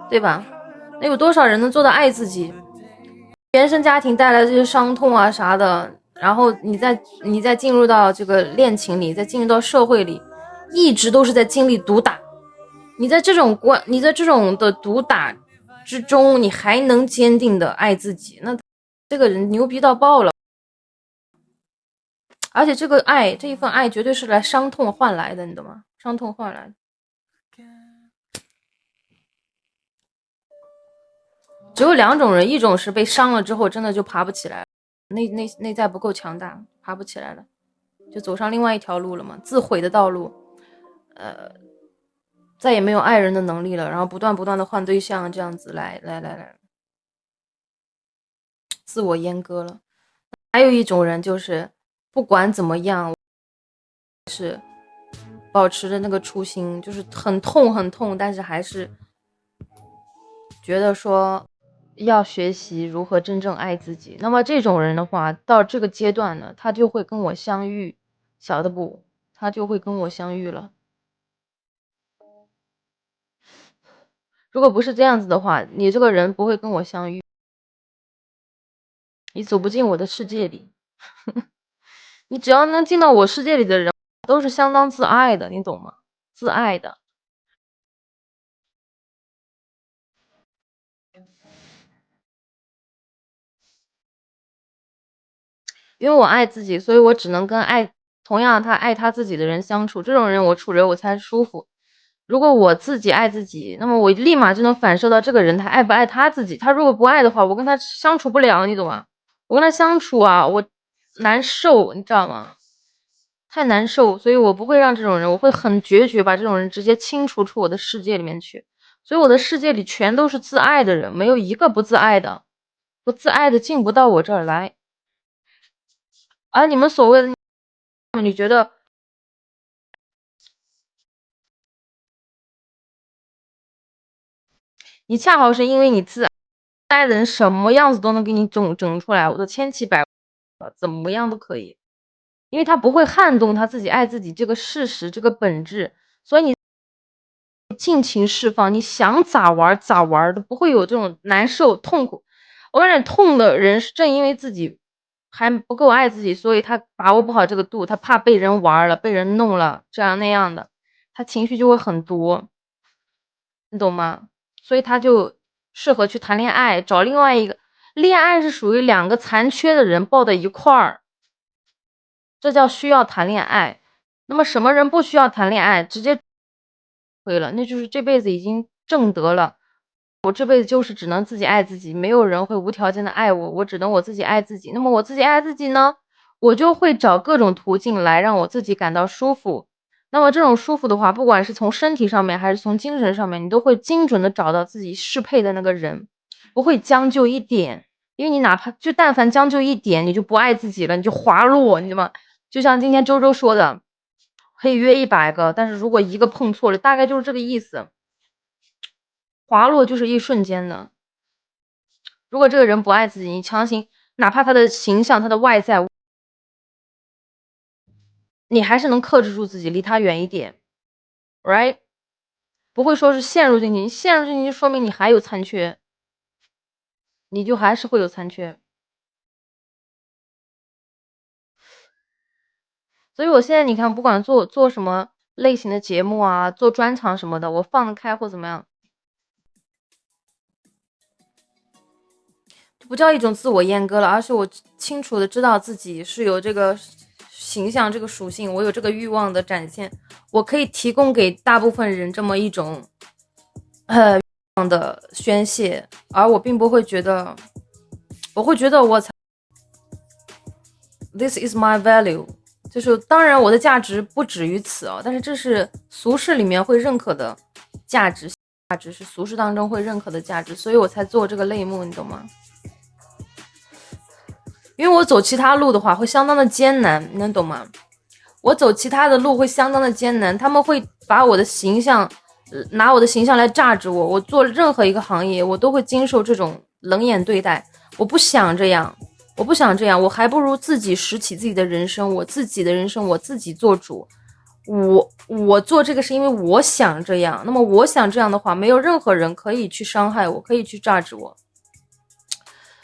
对吧？那有多少人能做到爱自己？原生家庭带来的这些伤痛啊啥的，然后你再进入到这个恋情里，再进入到社会里，一直都是在经历毒打。你在这种的毒打之中，你还能坚定的爱自己，那这个人牛逼到爆了。而且这个爱，这一份爱绝对是来伤痛换来的，你懂吗？伤痛换来的。只有两种人，一种是被伤了之后真的就爬不起来，内在不够强大，爬不起来了，就走上另外一条路了嘛，自毁的道路。再也没有爱人的能力了，然后不断的换对象，这样子来，自我阉割了。还有一种人就是不管怎么样，是保持着那个初心，就是很痛，但是还是觉得说要学习如何真正爱自己。那么这种人的话，到这个阶段呢，他就会跟我相遇，晓得不？他就会跟我相遇了。如果不是这样子的话，你这个人不会跟我相遇，你走不进我的世界里。你只要能进到我世界里的人，都是相当自爱的，你懂吗？自爱的。因为我爱自己，所以我只能跟同样他爱他自己的人相处，这种人我处着我才舒服。如果我自己爱自己，那么我立马就能反射到这个人他爱不爱他自己。他如果不爱的话，我跟他相处不了，你懂吗？我跟他相处啊，我难受，你知道吗？太难受，所以我不会让这种人，我会很决绝把这种人直接清除出我的世界里面去。所以我的世界里全都是自爱的人，没有一个不自爱的，不自爱的进不到我这儿来。而你们所谓的，你觉得你恰好是因为你自爱的人什么样子都能给你整出来，我的千奇百怪，怎么样都可以，因为他不会撼动他自己爱自己这个事实，这个本质，所以你尽情释放，你想咋玩咋玩都不会有这种难受痛苦。我感觉痛的人是正因为自己还不够爱自己，所以他把握不好这个度，他怕被人玩了，被人弄了，这样那样的，他情绪就会很多，你懂吗？所以他就适合去谈恋爱，找另外一个。恋爱是属于两个残缺的人抱在一块儿，这叫需要谈恋爱。那么什么人不需要谈恋爱，直接亏了，那就是这辈子已经挣得了。我这辈子就是只能自己爱自己，没有人会无条件的爱我，我只能我自己爱自己。那么我自己爱自己呢，我就会找各种途径来让我自己感到舒服。那么这种舒服的话，不管是从身体上面还是从精神上面，你都会精准的找到自己适配的那个人，不会将就一点。因为你哪怕就但凡将就一点，你就不爱自己了，你就滑落，你知道吗？就像今天周周说的，可以约100个，但是如果一个碰错了，大概就是这个意思。滑落就是一瞬间的。如果这个人不爱自己，你强行，哪怕他的形象、他的外在，你还是能克制住自己，离他远一点 ，right？不会说是陷入进去，你陷入进去就说明你还有残缺，你就还是会有残缺。所以我现在你看，不管做什么类型的节目啊，做专场什么的，我放得开或怎么样，不叫一种自我阉割了，而是我清楚的知道自己是有这个形象、这个属性，我有这个欲望的展现，我可以提供给大部分人这么一种欲望的宣泄，而我并不会觉得，我会觉得我才 This is my value， 就是当然我的价值不止于此哦，但是这是俗世里面会认可的价值，价值是俗世当中会认可的价值，所以我才做这个类目，你懂吗？因为我走其他路的话会相当的艰难，你能懂吗？我走其他的路会相当的艰难，他们会把我的形象，拿我的形象来榨制我。我做任何一个行业，我都会经受这种冷眼对待。我不想这样，我还不如自己拾起自己的人生，我自己的人生我自己做主。我做这个是因为我想这样，那么我想这样的话，没有任何人可以去伤害我，可以去榨汁我。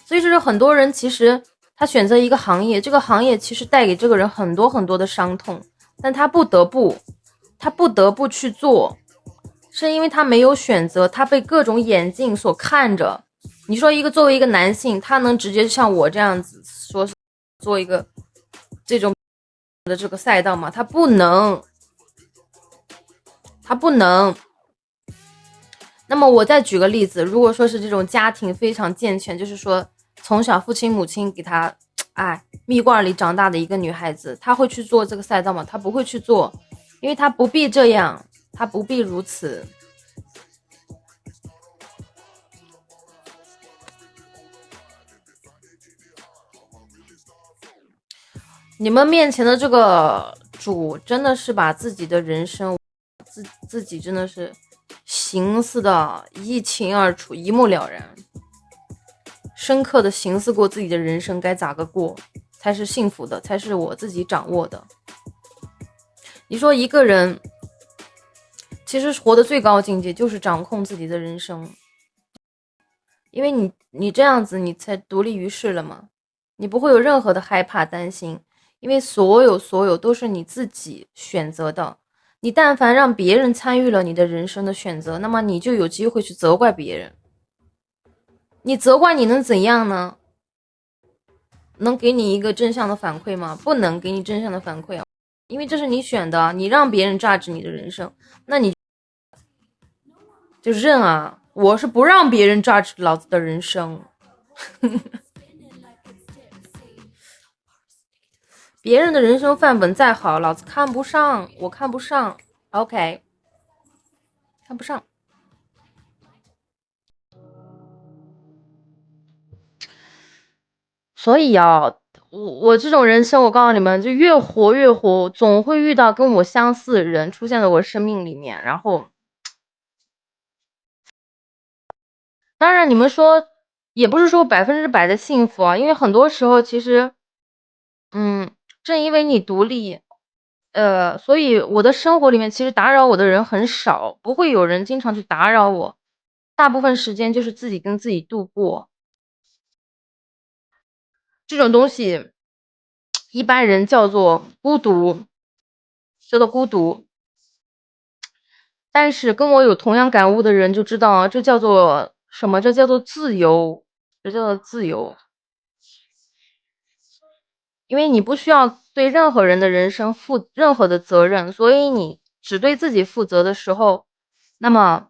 所以就是很多人其实他选择一个行业，这个行业其实带给这个人很多很多的伤痛，但他不得不去做，是因为他没有选择，他被各种眼镜所看着。你说作为一个男性，他能直接像我这样子说是做一个这种的这个赛道吗？他不能。那么我再举个例子，如果说是这种家庭非常健全，就是说从小父亲母亲给他蜜罐里长大的一个女孩子，她会去做这个赛道吗？她不会去做，因为她不必这样，她不必如此。你们面前的这个主真的是把自己的人生自己真的是形似的一清二楚，一目了然，深刻的形似过自己的人生该咋个过才是幸福的，才是我自己掌握的。你说一个人其实活的最高境界就是掌控自己的人生，因为你这样子你才独立于世了嘛，你不会有任何的害怕担心，因为所有都是你自己选择的。你但凡让别人参与了你的人生的选择，那么你就有机会去责怪别人。你责怪你能怎样呢？能给你一个正向的反馈吗？不能给你正向的反馈啊，因为这是你选的，你让别人榨汁你的人生，那你就认啊。我是不让别人榨汁老子的人生。别人的人生范本再好，老子看不上，我看不上。OK， 看不上。所以啊，我这种人生，我告诉你们，就越活越活，总会遇到跟我相似的人出现在我生命里面。然后，当然你们说，也不是说100%的幸福啊，因为很多时候其实，正因为你独立，所以我的生活里面其实打扰我的人很少，不会有人经常去打扰我，大部分时间就是自己跟自己度过。这种东西，一般人叫做孤独，但是跟我有同样感悟的人就知道啊，这叫做什么？这叫做自由，这叫做自由。因为你不需要对任何人的人生负任何的责任，所以你只对自己负责的时候，那么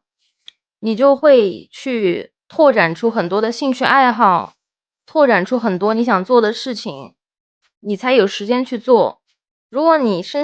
你就会去拓展出很多的兴趣爱好，拓展出很多你想做的事情，你才有时间去做。如果你身